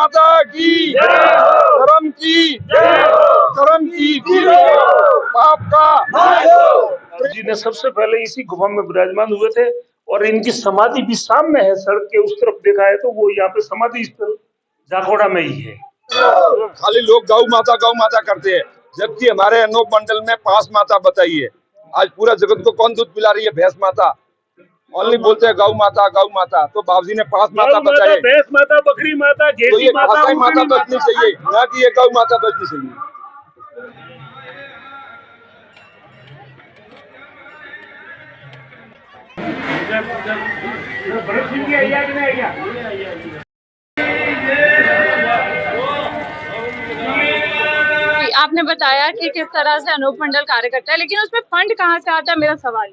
माता की धर्म की पाप का जी ने सबसे पहले इसी गुफा में विराजमान हुए थे और इनकी समाधि भी सामने है, सड़क के उस तरफ देखा है तो वो यहाँ पे समाधि स्थल जाखोड़ा में ही है। खाली लोग गौ माता करते हैं, जबकि हमारे अनूप मंडल में 5 माता बताई है। आज पूरा जगत को कौन दूध पिला रही है? भैंस माता। ओनली बोलते हैं गौ माता, तो बाबूजी ने 5 माता बताई। भैंस माता, बकरी माता, तो ये माता बचनी चाहिए, ना कि ये गौ माता बचनी चाहिए। आपने बताया कि किस तरह से अनूप मंडल कार्य करता है, लेकिन उसमें फंड कहाँ से आता है, मेरा सवाल।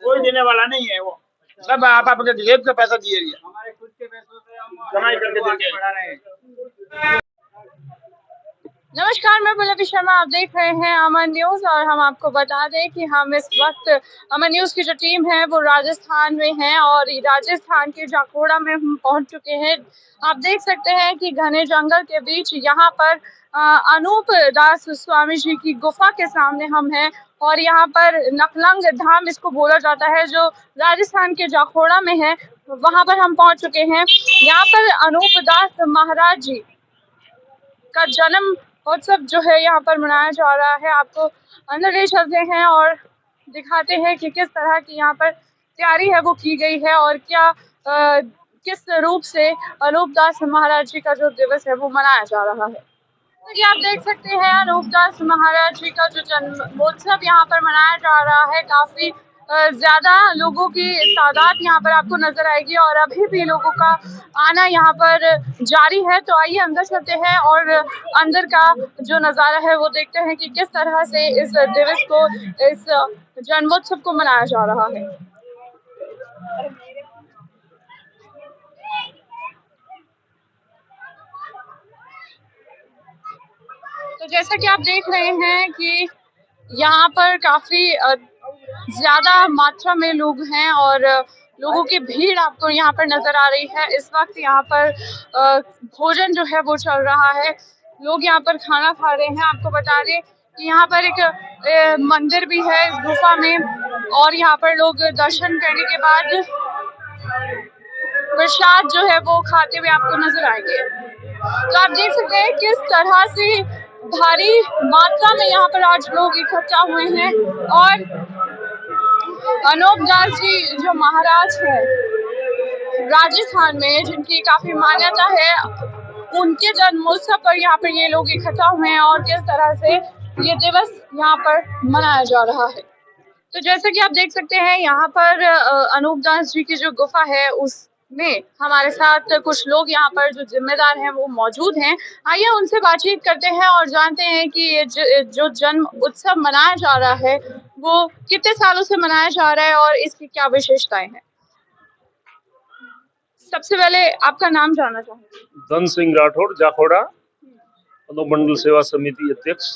कोई देने वाला नहीं है, वो सब आप अपने जेब का पैसा दिए, हमारे खुद के पैसों से हम कमाई करके बढ़ा रहे हैं। नमस्कार, मैं पल्लवी शर्मा, आप देख रहे हैं अमन न्यूज और हम आपको बता दें कि हम इस वक्त अमन न्यूज की जो टीम है वो राजस्थान में है और राजस्थान के जाखोड़ा में हम पहुंच चुके हैं। आप देख सकते हैं कि घने जंगल के बीच यहाँ पर अनूप दास स्वामी जी की गुफा के सामने हम हैं और यहाँ पर नखलंग धाम इसको बोला जाता है, जो राजस्थान के जाखोड़ा में है, वहाँ पर हम पहुंच चुके हैं। यहाँ पर अनूप दास महाराज जी का जन्म उत्सव जो है यहाँ पर मनाया जा रहा है। आपको अंदर ले चलते हैं और दिखाते हैं कि किस तरह की यहाँ पर तैयारी है वो की गई है और क्या किस रूप से अनूप दास महाराज जी का जो दिवस है वो मनाया जा रहा है। तो ये आप देख सकते हैं अनूप दास महाराज जी का जो जन्मोत्सव यहाँ पर मनाया जा रहा है। काफी ज्यादा लोगों की तादाद यहाँ पर आपको नजर आएगी और अभी भी लोगों का आना यहाँ पर जारी है। तो आइए अंदर चलते हैं और अंदर का जो नज़ारा है वो देखते हैं कि किस तरह से इस दिवस को, इस जन्मोत्सव को मनाया जा रहा है। तो जैसा कि आप देख रहे हैं कि यहाँ पर काफी ज्यादा मात्रा में लोग हैं और लोगों की भीड़ आपको यहाँ पर नजर आ रही है। इस वक्त यहाँ पर भोजन जो है वो चल रहा है, लोग यहाँ पर खाना खा रहे हैं। आपको बता दें कि यहाँ पर एक मंदिर भी है इस गुफा में और यहाँ पर लोग दर्शन करने के बाद प्रसाद जो है वो खाते हुए आपको नजर आएंगे। तो आप देख सकते हैं किस तरह से भारी मात्रा में यहाँ पर आज लोग इकट्ठा हुए हैं और अनूप दास जी जो महाराज है राजस्थान में, जिनकी काफी मान्यता है, उनके जन्मोत्सव पर यहाँ पर ये लोग इकट्ठा हुए हैं और किस तरह से ये दिवस यहाँ पर मनाया जा रहा है। तो जैसे कि आप देख सकते हैं यहाँ पर अनूप दास जी की जो गुफा है उसमें हमारे साथ कुछ लोग यहाँ पर जो जिम्मेदार हैं वो मौजूद हैं। आइए उनसे बातचीत करते हैं और जानते हैं कि ये जो जन्म उत्सव मनाया जा रहा है वो कितने सालों से मनाया जा रहा है और इसकी क्या विशेषताएं हैं। सबसे पहले आपका नाम जानना चाहूँगी। धन सिंह राठौड़, जाखोड़ा अनूप मंडल सेवा समिति अध्यक्ष।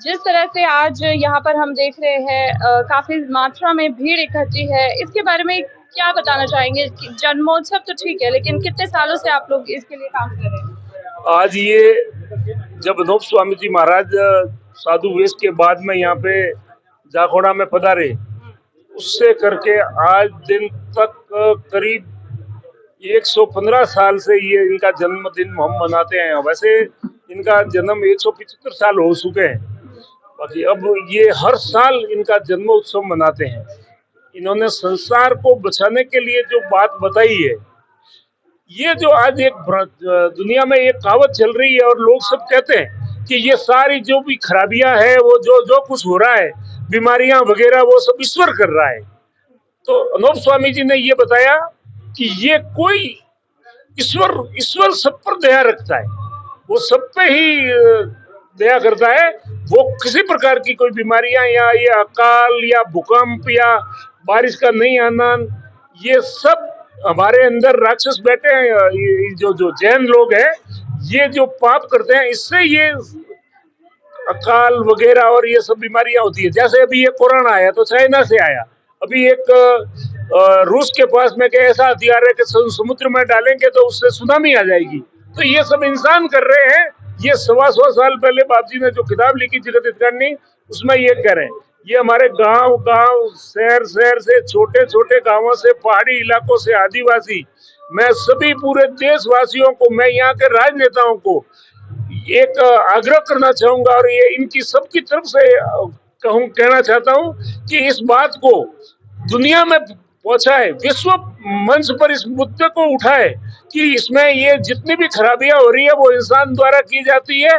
जिस तरह से आज यहाँ पर हम देख रहे हैं काफी मात्रा में भीड़ इकट्ठी है, इसके बारे में क्या बताना चाहेंगे? जन्मोत्सव तो ठीक है, लेकिन कितने सालों से आप लोग इसके लिए काम कर रहे हैं? आज ये जब अनूप स्वामी जी महाराज साधु वेश के बाद में यहाँ पे जाखोड़ा में पधारे, उससे करके आज दिन तक करीब 115 साल से ये इनका जन्मदिन हम मनाते हैं। वैसे इनका जन्म 175 साल हो चुके हैं, बाकी अब ये हर साल इनका जन्म उत्सव मनाते हैं। इन्होंने संसार को बचाने के लिए जो बात बताई है, ये जो आज एक दुनिया में एक कहावत चल रही है और लोग सब कहते हैं कि ये सारी जो भी खराबियां है, वो जो कुछ हो रहा है, बीमारियां वगैरह, वो सब ईश्वर कर रहा है। तो अनूप स्वामी जी ने ये बताया कि ये कोई ईश्वर सब पर दया रखता है, वो सब पे ही दया करता है। वो किसी प्रकार की कोई बीमारियां या ये अकाल या भूकंप या बारिश का नहीं आना, ये सब हमारे अंदर राक्षस बैठे हैं, जो जैन लोग हैं, ये जो पाप करते हैं, इससे ये अकाल वगैरह और ये सब बीमारियां होती है। जैसे अभी ये कोरोना आया तो चाइना से आया, अभी एक रूस के पास में क्या ऐसा हथियार है कि समुद्र में डालेंगे तो उससे सुनामी आ जाएगी। तो ये सब इंसान कर रहे हैं। ये 125 साल पहले बाप जी ने जो किताब लिखी जगत हितकारिणी, उसमें ये कह रहे हैं। ये हमारे गांव शहर से छोटे छोटे गांवों से पहाड़ी इलाकों से आदिवासी, मैं सभी पूरे देशवासियों को, मैं यहाँ के राजनेताओं को एक आग्रह करना चाहूंगा और ये इनकी सबकी तरफ से कहना चाहता हूं कि इस बात को दुनिया में पहुंचाए, विश्व मंच पर इस मुद्दे को उठाए कि इसमें ये जितनी भी खराबियां हो रही है वो इंसान द्वारा की जाती है।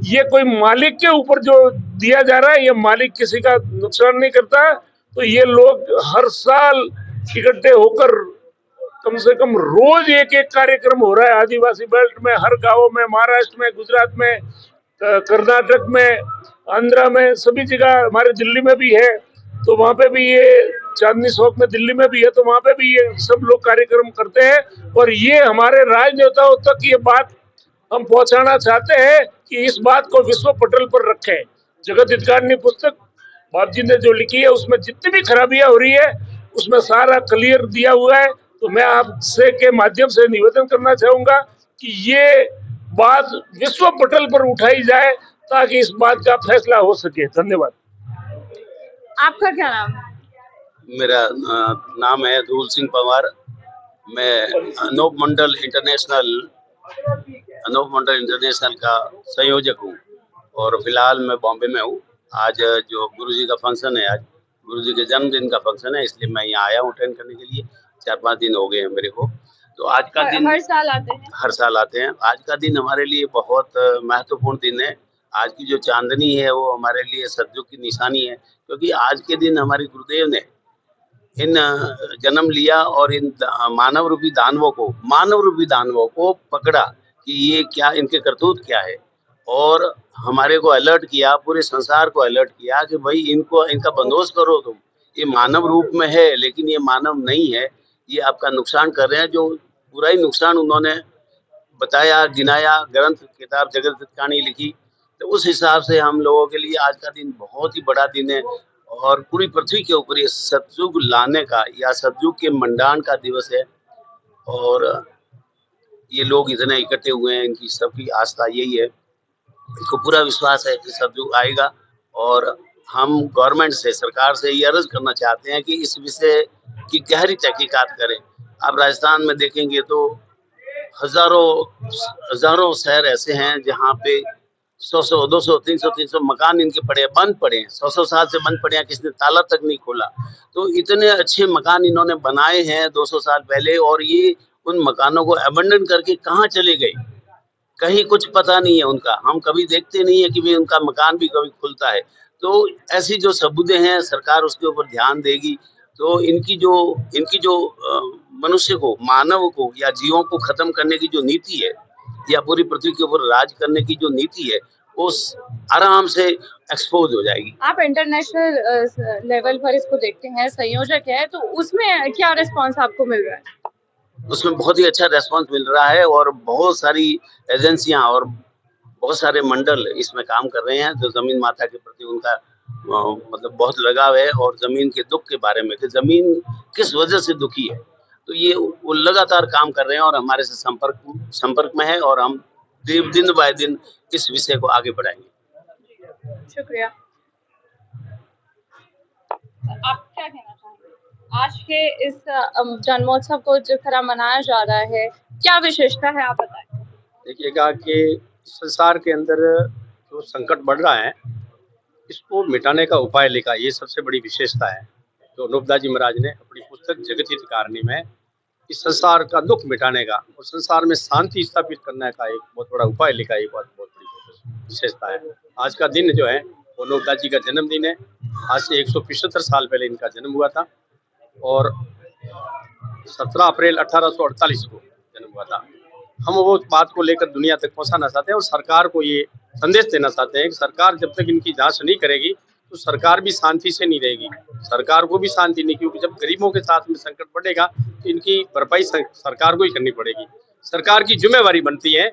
ये कोई मालिक के ऊपर जो दिया जा रहा है, ये मालिक किसी का नुकसान नहीं करता। तो ये लोग हर साल इकट्ठे होकर कम से कम रोज एक एक कार्यक्रम हो रहा है आदिवासी बेल्ट में, हर गांव में, महाराष्ट्र में, गुजरात में, कर्नाटक में, आंध्रा में, सभी जगह, हमारे दिल्ली में भी है। तो वहां पे भी ये चांदनी चौक में दिल्ली में भी है, तो वहां पे भी ये सब लोग कार्यक्रम करते हैं। और ये हमारे राजनेताओं तक ये बात हम पहुंचाना चाहते हैं कि इस बात को विश्व पटल पर रखें। जगत हितकारिणी पुस्तक बाप जी ने जो लिखी है उसमें जितनी भी खराबियां हो रही है उसमें सारा क्लियर दिया हुआ है। तो मैं आपसे के माध्यम से निवेदन करना चाहूंगा कि ये बात विश्व पटल पर उठाई जाए ताकि इस बात का फैसला हो सके। धन्यवाद। आपका क्या नाम है? मेरा नाम है धूल सिंह पवार। मैं अनूप मंडल इंटरनेशनल का संयोजक हूँ और फिलहाल मैं बॉम्बे में हूँ। आज जो गुरुजी का फंक्शन है, आज गुरुजी के जन्मदिन का फंक्शन है, इसलिए मैं यहाँ आया हूँ अटेंड करने के लिए। 4-5 दिन हो गए हैं मेरे को। तो आज का दिन हर साल आते हैं? हर साल आते हैं। आज का दिन हमारे लिए बहुत महत्वपूर्ण दिन है। आज की जो चांदनी है वो हमारे लिए सतयुग की निशानी है, क्योंकि आज के दिन हमारे गुरुदेव ने इन जन्म लिया और इन मानव रूपी दानवों को पकड़ा कि ये क्या, इनके करतूत क्या है, और हमारे को अलर्ट किया, पूरे संसार को अलर्ट किया कि भाई इनका बंदोबस्त करो तुम। ये मानव रूप में है लेकिन ये मानव नहीं है, ये आपका नुकसान कर रहे हैं। जो पूरा ही नुकसान उन्होंने बताया, गिनाया, ग्रंथ किताब जगत हितकारिणी लिखी। तो उस हिसाब से हम लोगों के लिए आज का दिन बहुत ही बड़ा दिन है और पूरी पृथ्वी के ऊपर ये सतयुग लाने का या सतयुग के मंडान का दिवस है। और ये लोग इतने इकट्ठे हुए हैं, इनकी सबकी आस्था यही है, इनको पूरा विश्वास है कि सतयुग आएगा। और हम गवर्नमेंट से, सरकार से ये अर्ज करना चाहते हैं कि इस विषय की गहरी तहकीकात करें। आप राजस्थान में देखेंगे तो हजारों शहर ऐसे हैं जहाँ पे 100, 200, 300 मकान इनके बंद पड़े हैं, 100 साल से बंद पड़े हैं, किसी ने ताला तक नहीं खोला। तो इतने अच्छे मकान इन्होंने बनाए हैं 200 साल पहले, और ये उन मकानों को अबंडन करके कहाँ चले गए, कहीं कुछ पता नहीं है उनका। हम कभी देखते नहीं है कि भाई उनका मकान भी कभी खुलता है। तो ऐसी जो सबूतें हैं, सरकार उसके ऊपर ध्यान देगी तो इनकी जो मनुष्य को, मानव को या जीवों को खत्म करने की जो नीति है या पूरी पृथ्वी के ऊपर राज करने की जो नीति है वो आराम से एक्सपोज हो जाएगी। आप इंटरनेशनल लेवल पर इसको देखते हैं, संयोजक है, तो उसमें क्या रिस्पांस आपको मिल रहा है? उसमें बहुत ही अच्छा रेस्पॉन्स मिल रहा है और बहुत सारी एजेंसियां और बहुत सारे मंडल इसमें काम कर रहे हैं जो जमीन माता के प्रति उनका मतलब बहुत लगाव है, और जमीन के दुख के बारे में कि जमीन किस वजह से दुखी है। तो ये वो लगातार काम कर रहे हैं और हमारे से संपर्क में है, और हम दिन बाय दिन इस विषय को आगे बढ़ाएंगे। शुक्रिया। आप क्या कहना चाहेंगे? आज के इस जन्मोत्सव को जिस तरह मनाया जा रहा है, क्या विशेषता है, आप बताएं। देखिएगा कि संसार के अंदर जो संकट बढ़ रहा है इसको मिटाने का उपाय लिखा, ये सबसे बड़ी विशेषता है। तो अनूपदास जी महाराज ने अपनी पुस्तक जगत हितकारिणी में इस संसार का दुख मिटाने का और संसार में शांति स्थापित करने का एक बहुत बड़ा उपाय लिखा है। ये बात बहुत बड़ी विशेषता है। आज का दिन जो है वो अनूपदास जी का जन्मदिन है। आज से 175 साल पहले इनका जन्म हुआ था और 17 अप्रैल 1848 को जन्म हुआ था। हम वो बात को लेकर दुनिया तक पहुंचाना चाहते हैं और सरकार को ये संदेश देना चाहते हैं कि सरकार जब तक इनकी जांच नहीं करेगी तो सरकार भी शांति से नहीं रहेगी, सरकार को भी शांति नहीं, क्योंकि जब गरीबों के साथ में संकट बढ़ेगा तो इनकी भरपाई सरकार को ही करनी पड़ेगी। सरकार की जिम्मेवारी बनती है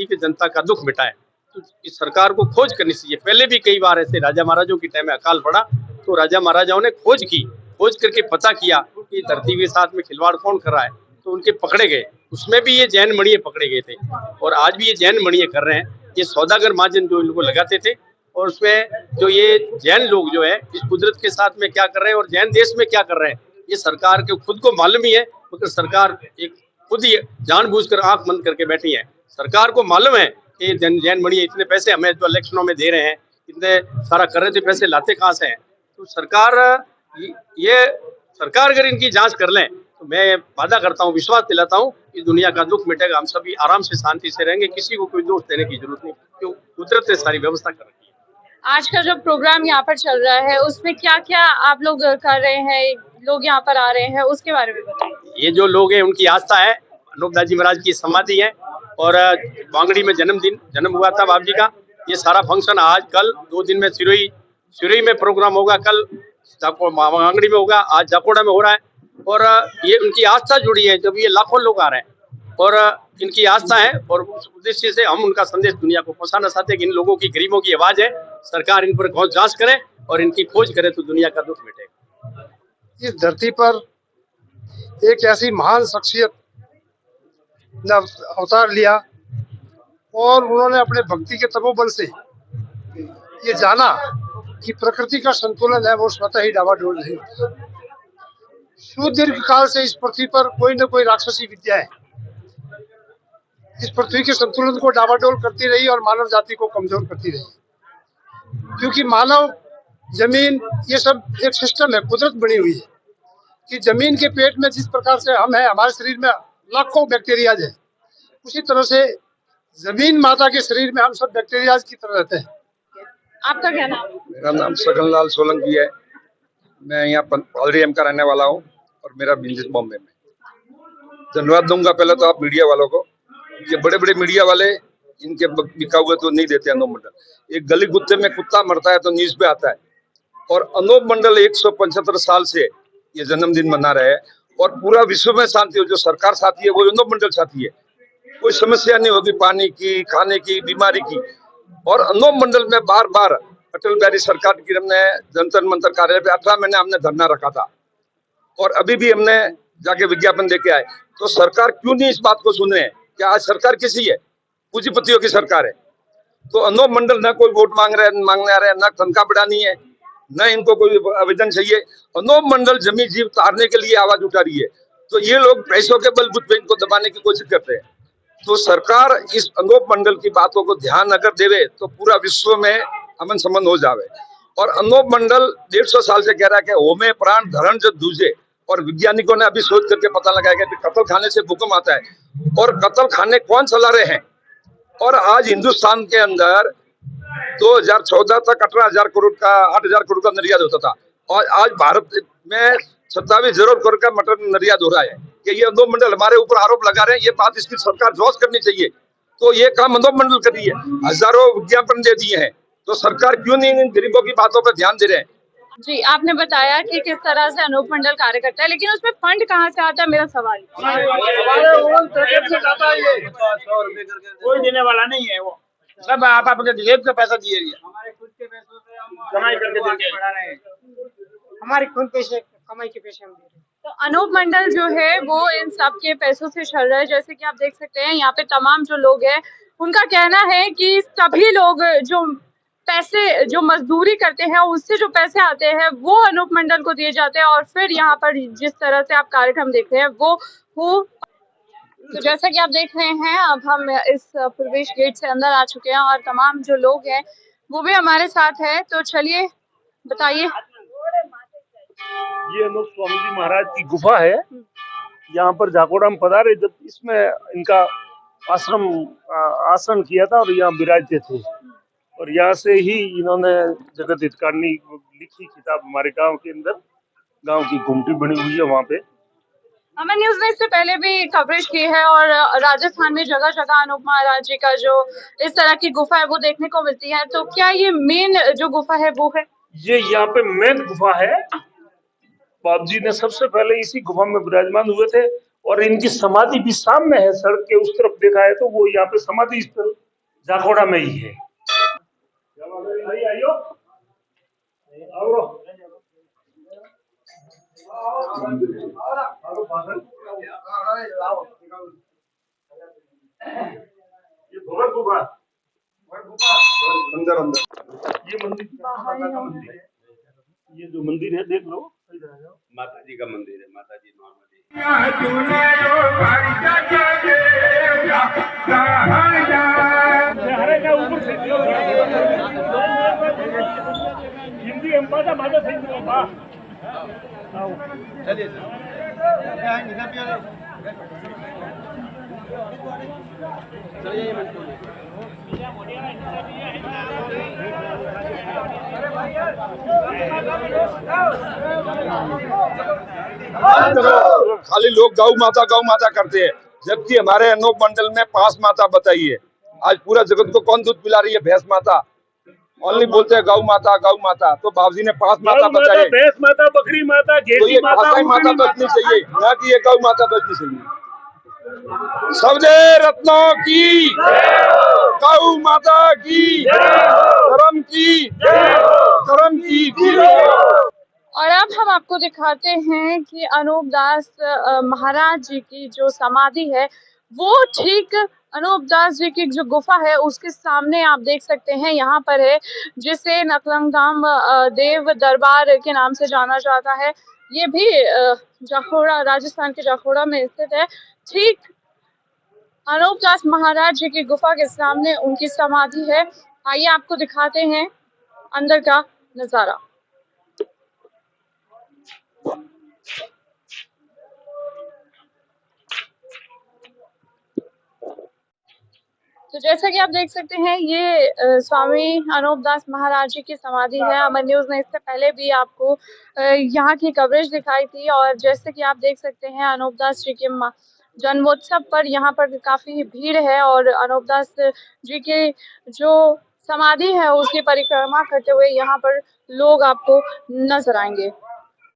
कि जनता का दुख मिटाए। तो इस सरकार को खोज करनी चाहिए। पहले भी कई बार ऐसे राजा महाराजों के टाइम में अकाल पड़ा तो राजा महाराजाओं ने खोज करके पता किया कि धरती के साथ में खिलवाड़ कौन कर रहा है, तो उनके पकड़े गए। उसमें भी ये जैन मणिये पकड़े गए थे और आज भी ये जैन मणिये कर रहे हैं। ये सौदागर महाजन जो इनको लगाते थे और उसमें जो ये जैन लोग जो है इस कुदरत के साथ में क्या कर रहे हैं और जैन देश में क्या कर रहे हैं, ये सरकार के खुद को मालूम ही है, मगर सरकार एक खुद ही जानबूझकर आंख बंद करके बैठी है। सरकार को मालूम है कि जैन मणिये इतने पैसे हमें जो इलेक्शनों में दे रहे हैं, इतने सारा कर रहे थे, पैसे लाते कहाँ से हैं। तो सरकार अगर इनकी जांच कर लें तो मैं वादा करता हूँ, विश्वास दिलाता हूँ कि दुनिया का दुख मिटेगा। हम सभी आराम से शांति से रहेंगे, किसी को कोई दोष देने की जरूरत नहीं, क्यों कुदरत ने सारी व्यवस्था कर रखी है। आज का जो प्रोग्राम यहाँ पर चल रहा है उसमें क्या क्या आप लोग कर रहे हैं, लोग यहाँ पर आ रहे हैं, उसके बारे में बताइए। ये जो लोग हैं उनकी आस्था है, अनूपदास जी महाराज की समाधि है और वांगड़ी में जन्म हुआ था बाप जी का। ये सारा फंक्शन आज कल 2 दिन में सिरोही में प्रोग्राम होगा, कल वांगड़ी में होगा, आज जाकोड़ा में हो रहा है। और ये उनकी आस्था जुड़ी है, जब ये लाखों लोग आ रहे हैं और इनकी आस्था है और उस उद्देश्य से हम उनका संदेश दुनिया को पहुंचाना चाहते हैं कि इन लोगों की गरीबों की आवाज है, सरकार इन पर जांच करे और इनकी खोज करे तो दुनिया का दुख मिटेगा। इस धरती पर एक ऐसी महान शख्सियत ने अवतार लिया और उन्होंने अपने भक्ति के तपोबल से ये जाना कि प्रकृति का संतुलन है वो स्वतः ही डावाडोल नहीं होता। सुदीर्घ काल से इस पृथ्वी पर कोई न कोई राक्षसी विद्या है इस पृथ्वी के संतुलन को डावाडोल करती रही और मानव जाति को कमजोर करती रही, क्योंकि मानव जमीन ये सब एक सिस्टम है, कुदरत बनी हुई है कि जमीन के पेट में जिस प्रकार से हम हैं, हमारे शरीर में लाखों बैक्टीरियाज है, उसी तरह से जमीन माता के शरीर में हम सब बैक्टीरियाज की तरह रहते हैं। आपका क्या नाम है? मेरा नाम सगनलाल सोलंकी है। मैं यहाँ पालरी का रहने वाला हूँ और मेरा बिजनेस बॉम्बे में। धन्यवाद दूंगा पहले तो आप मीडिया वालों को। ये बड़े बड़े मीडिया वाले इनके बिका हुए तो नहीं देते। अनूप मंडल एक गली गुत्ते में कुत्ता मरता है तो न्यूज पे आता है, और अनूप मंडल 175 साल से ये जन्मदिन मना रहे हैं और पूरा विश्व में शांति हो। जो सरकार साथी है वो अनूप मंडल साथी है, कोई समस्या नहीं होगी पानी की, खाने की, बीमारी की। और अनूप मंडल में बार बार अटल बिहारी सरकार की हमने जंतर मंतर कार्यालय पे 18 महीने हमने धरना रखा था और अभी भी हमने जाके विज्ञापन देके आए। तो सरकार क्यों नहीं इस बात को सुन रहे हैं? क्या आज सरकार किसी है? पूंजीपतियों की सरकार है। तो अनूप मंडल न कोई वोट मांगने आ रहे हैं, न तनख्वाह बढ़ानी है, न इनको कोई आवेदन चाहिए। अनूप मंडल जमी जीव तारने के लिए आवाज उठा रही है। तो ये लोग पैसों के बलबूते इनको दबाने की कोशिश करते हैं। तो सरकार इस अनूप मंडल की बातों को ध्यान अगर देवे तो पूरा विश्व में अमन संबंध हो जावे। और अनूप मंडल 150 साल से कह रहा है कि होमे प्राण धरण जो दूजे, और वैज्ञानिकों ने अभी सोच करके पता लगाया कि कत्ल खाने से भूकंप आता है। और कत्ल खाने कौन चला रहे हैं? और आज हिंदुस्तान के अंदर 2014 तक 18,000 करोड़ का 8,000 करोड़ का निर्यात होता था और आज भारत में 27 करोड़ का मटन निर्यात हो रहा है। कि ये अनूप मंडल हमारे ऊपर आरोप लगा रहे हैं, ये बात इसकी सरकार जांच करनी चाहिए। तो ये काम अनूप मंडल कर रही है, हजारों विज्ञापन दे दिए हैं, तो सरकार क्यों नहीं इन गरीबों की बातों पर ध्यान दे रहे हैं? जी, आपने बताया कि किस तरह से अनूप मंडल कार्य करता है, लेकिन उसमें फंड कहाँ से आता है, मेरा सवाल। कोई देने वाला नहीं है, वो सब आप अपने जेब का पैसा दिए रही है। हमारे खुद के पैसों से हम कमाई करके बढ़ा रहे हैं, हमारे खुद पैसे कमाई के पैसे हम दे रहे हैं। तो अनूप मंडल जो है वो इन सब के पैसों से चल रहा है। जैसे कि आप देख सकते हैं यहाँ पे तमाम जो लोग हैं उनका कहना है कि सभी लोग जो मजदूरी करते हैं उससे जो पैसे आते हैं वो अनूप मंडल को दिए जाते हैं और फिर यहाँ पर जिस तरह से आप कार्यक्रम देख रहे हैं वो तो जैसा कि आप देख रहे हैं अब हम इस प्रवेश गेट से अंदर आ चुके हैं और तमाम जो लोग हैं वो भी हमारे साथ है। तो चलिए बताइए। ये अनूप स्वामी जी महाराज की गुफा है, यहाँ पर जाकोड़ा में पधारे जब इसमें इनका आसन किया था और यहाँ विराजते थे और यहाँ से ही इन्होंने जगत हितकारिणी लिखी किताब हमारे गांव के अंदर, गांव की घुमटी बनी हुई है वहाँ पे। अमन न्यूज ने इससे पहले भी कवरेज की है और राजस्थान में जगह जगह अनूप महाराज जी का जो इस तरह की गुफा है वो देखने को मिलती है। तो क्या ये मेन जो गुफा है वो है? ये यहाँ पे मेन गुफा है। बाप जी ने सबसे पहले इसी गुफा में विराजमान हुए थे और इनकी समाधि भी सामने है, सड़क के उस तरफ देखा है तो वो यहाँ पे समाधि स्थल जाकोड़ा में ही है। ये भगत गुफा अंदर अंदर ये मंदिर माता का मंदिर है। ये जो मंदिर है देख लो, इधर आ जाओ। माता जी का मंदिर है, माता जी नॉर्मली हरे का ऊपर से हिंदी माता माता से खाली लोग गौ माता करते हैं, जबकि हमारे अनोप मंडल में 5 माता बताई है। आज पूरा जगत को कौन दूध पिला रही है? भैंस माता। ओनली बोलते हैं गौ माता, तो बाबूजी ने 5 माता बताई। भैंस माता, बकरी माता, तो घेसी ये माता, माता बचनी चाहिए, ना कि ये गौ माता बचनी चाहिए। सबसे रत्नों की, गौ माता की, धर्म की, कर्म की। और अब हम आपको दिखाते हैं कि अनूप दास महाराज जी की जो समाधि है वो ठीक अनूप दास जी की जो गुफा है उसके सामने आप देख सकते हैं, यहाँ पर है, जिसे नकलंगधाम देव दरबार के नाम से जाना जाता है। ये भी जाखोड़ा, राजस्थान के जाखोड़ा में स्थित है। ठीक अनूप दास महाराज जी की गुफा के सामने उनकी समाधि है। आइए आपको दिखाते हैं अंदर का नजारा। तो जैसा कि आप देख सकते हैं, ये स्वामी अनूप दास महाराज जी की समाधि है। अमर न्यूज ने इससे पहले भी आपको यहाँ की कवरेज दिखाई थी, और जैसे कि आप देख सकते हैं अनूप दास जी के जन्मोत्सव पर यहाँ पर काफी भीड़ है, और अनूप दास जी की जो समाधि है उसकी परिक्रमा करते हुए यहाँ पर लोग आपको नजर आएंगे।